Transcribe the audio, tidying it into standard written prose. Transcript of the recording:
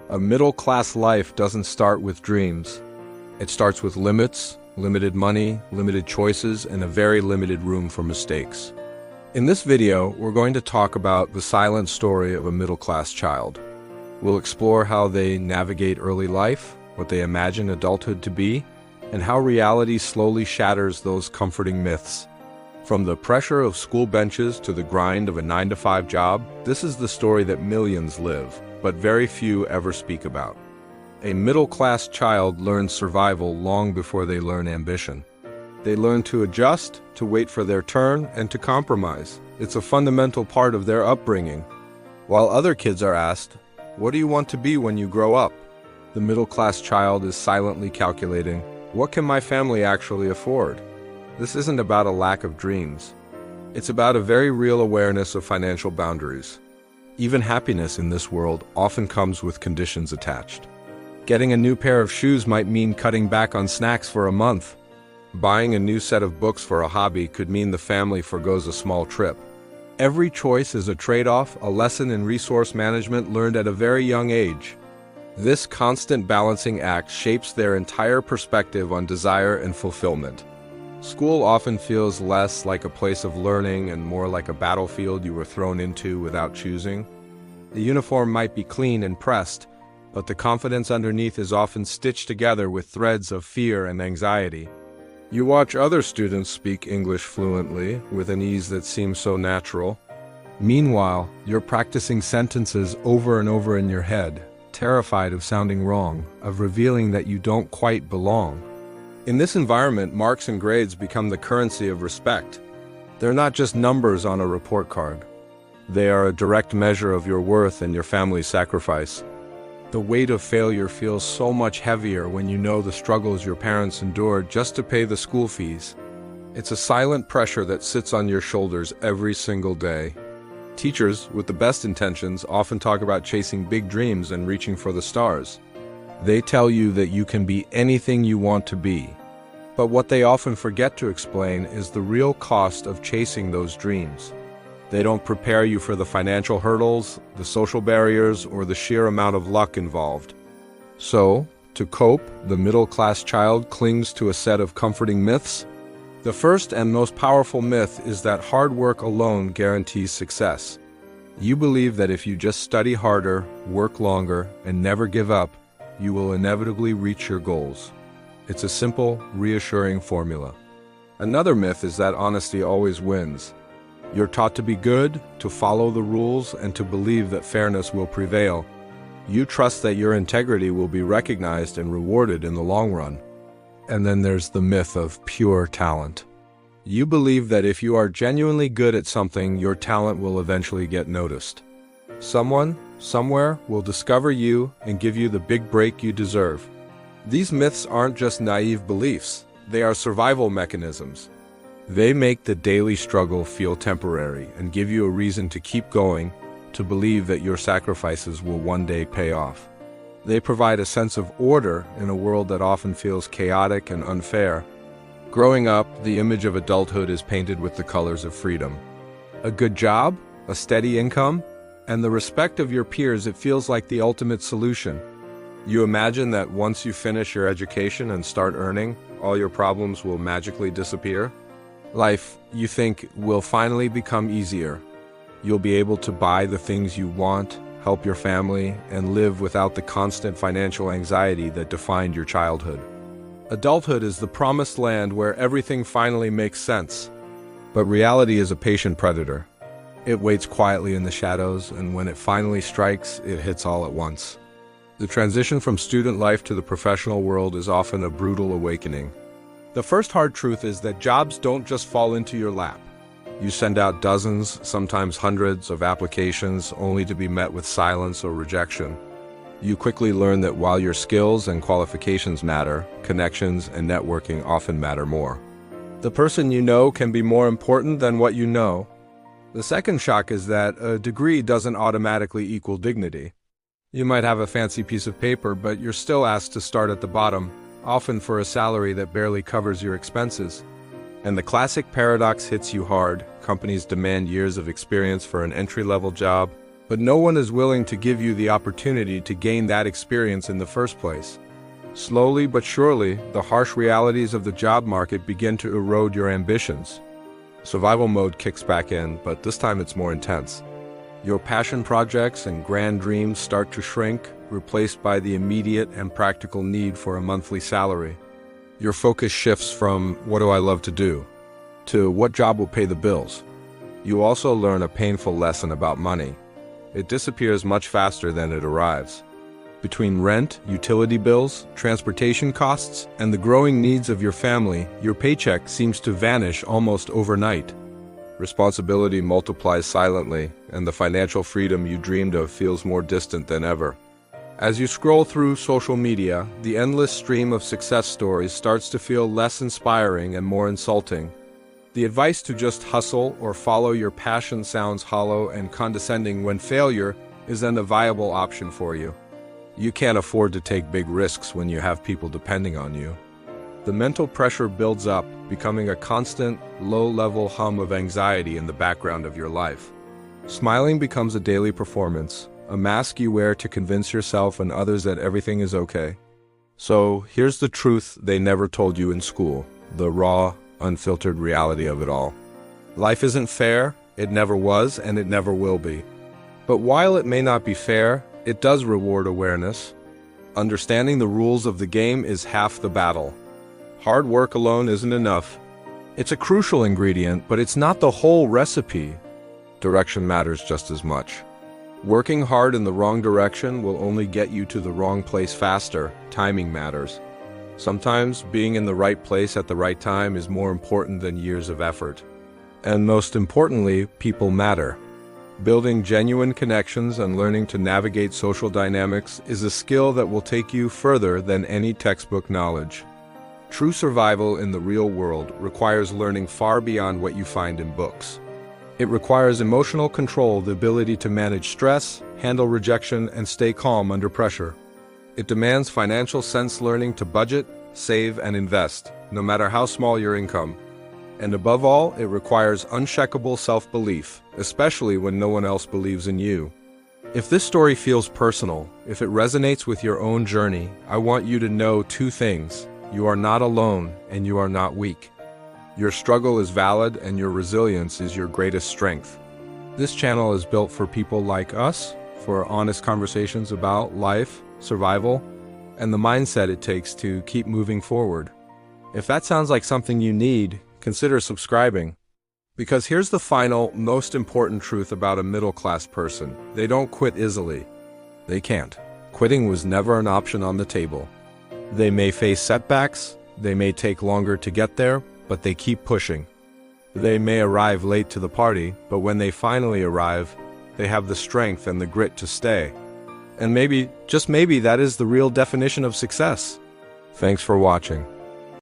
A middle-class life doesn't start with dreams. It starts with limits, limited money, limited choices, and a very limited room for mistakes. In this video, we're going to talk about the silent story of a middle-class child. We'll explore how they navigate early life, what they imagine adulthood to be, and how reality slowly shatters those comforting myths. From the pressure of school benches to the grind of a 9-to-5 job, this is the story that millions live, but very few ever speak about. A middle-class child learns survival long before they learn ambition. They learn to adjust, to wait for their turn, and to compromise. It's a fundamental part of their upbringing. While other kids are asked, "What do you want to be when you grow up?" the middle-class child is silently calculating, "What can my family actually afford?" This isn't about a lack of dreams. It's about a very real awareness of financial boundaries. Even happiness in this world often comes with conditions attached. Getting a new pair of shoes might mean cutting back on snacks for a month. Buying a new set of books for a hobby could mean the family forgoes a small trip. Every choice is a trade-off, a lesson in resource management learned at a very young age. This constant balancing act shapes their entire perspective on desire and fulfillment. School often feels less like a place of learning and more like a battlefield you were thrown into without choosing. The uniform might be clean and pressed, but the confidence underneath is often stitched together with threads of fear and anxiety. You watch other students speak English fluently, with an ease that seems so natural. Meanwhile, you're practicing sentences over and over in your head, terrified of sounding wrong, of revealing that you don't quite belong. In this environment, marks and grades become the currency of respect. They're not just numbers on a report card. They are a direct measure of your worth and your family's sacrifice. The weight of failure feels so much heavier when you know the struggles your parents endured just to pay the school fees. It's a silent pressure that sits on your shoulders every single day. Teachers, with the best intentions, often talk about chasing big dreams and reaching for the stars. They tell you that you can be anything you want to be. But what they often forget to explain is the real cost of chasing those dreams. They don't prepare you for the financial hurdles, the social barriers, or the sheer amount of luck involved. So, to cope, the middle-class child clings to a set of comforting myths. The first and most powerful myth is that hard work alone guarantees success. You believe that if you just study harder, work longer, and never give up, you will inevitably reach your goals. It's a simple, reassuring formula. Another myth is that honesty always wins. You're taught to be good, to follow the rules, and to believe that fairness will prevail. You trust that your integrity will be recognized and rewarded in the long run. And then there's the myth of pure talent. You believe that if you are genuinely good at something, your talent will eventually get noticed. Someone, somewhere, will discover you and give you the big break you deserve. These myths aren't just naive beliefs, they are survival mechanisms. They make the daily struggle feel temporary and give you a reason to keep going, to believe that your sacrifices will one day pay off. They provide a sense of order in a world that often feels chaotic and unfair. Growing up, the image of adulthood is painted with the colors of freedom. A good job, a steady income, and the respect of your peers. It feels like the ultimate solution. You imagine that once you finish your education and start earning, all your problems will magically disappear. Life, you think, will finally become easier. You'll be able to buy the things you want, help your family, and live without the constant financial anxiety that defined your childhood. Adulthood is the promised land where everything finally makes sense. But reality is a patient predator. It waits quietly in the shadows, and when it finally strikes, it hits all at once. The transition from student life to the professional world is often a brutal awakening. The first hard truth is that jobs don't just fall into your lap. You send out dozens, sometimes hundreds, of applications only to be met with silence or rejection. You quickly learn that while your skills and qualifications matter, connections and networking often matter more. The person you know can be more important than what you know. The second shock is that a degree doesn't automatically equal dignity. You might have a fancy piece of paper, but you're still asked to start at the bottom, often for a salary that barely covers your expenses. And the classic paradox hits you hard. Companies demand years of experience for an entry-level job, But no one is willing to give you the opportunity to gain that experience in the first place. Slowly but surely, the harsh realities of the job market begin to erode your ambitions. Survival mode kicks back in, but this time it's more intense. Your passion projects and grand dreams start to shrink, replaced by the immediate and practical need for a monthly salary. Your focus shifts from "what do I love to do" to "what job will pay the bills." You also learn a painful lesson about money. It disappears much faster than it arrives. Between rent, utility bills, transportation costs, and the growing needs of your family, your paycheck seems to vanish almost overnight. Responsibility multiplies silently, and the financial freedom you dreamed of feels more distant than ever. As you scroll through social media, the endless stream of success stories starts to feel less inspiring and more insulting. The advice to just hustle or follow your passion sounds hollow and condescending when failure isn't a viable option for you. You can't afford to take big risks when you have people depending on you. The mental pressure builds up, becoming a constant, low-level hum of anxiety in the background of your life. Smiling becomes a daily performance, a mask you wear to convince yourself and others that everything is okay. So, here's the truth they never told you in school, the raw, unfiltered reality of it all. Life isn't fair, it never was, and it never will be. But while it may not be fair, it does reward awareness. Understanding the rules of the game is half the battle. Hard work alone isn't enough. It's a crucial ingredient, but it's not the whole recipe. Direction matters just as much. Working hard in the wrong direction will only get you to the wrong place faster. Timing matters. Sometimes being in the right place at the right time is more important than years of effort. And most importantly, people matter. Building genuine connections and learning to navigate social dynamics is a skill that will take you further than any textbook knowledge. True survival in the real world requires learning far beyond what you find in books. It requires emotional control, the ability to manage stress, handle rejection, and stay calm under pressure. It demands financial sense learning to budget, save, and invest, no matter how small your income. And above all, it requires unshakable self-belief, especially when no one else believes in you. If this story feels personal, if it resonates with your own journey, I want you to know two things. You are not alone, and you are not weak. Your struggle is valid, and your resilience is your greatest strength. This channel is built for people like us, for honest conversations about life, survival, and the mindset it takes to keep moving forward. If that sounds like something you need, consider subscribing. Because here's the final, most important truth about a middle-class person. They don't quit easily. They can't. Quitting was never an option on the table. They may face setbacks, they may take longer to get there, but they keep pushing. They may arrive late to the party, but when they finally arrive, they have the strength and the grit to stay. And maybe, just maybe, that is the real definition of success. Thanks for watching.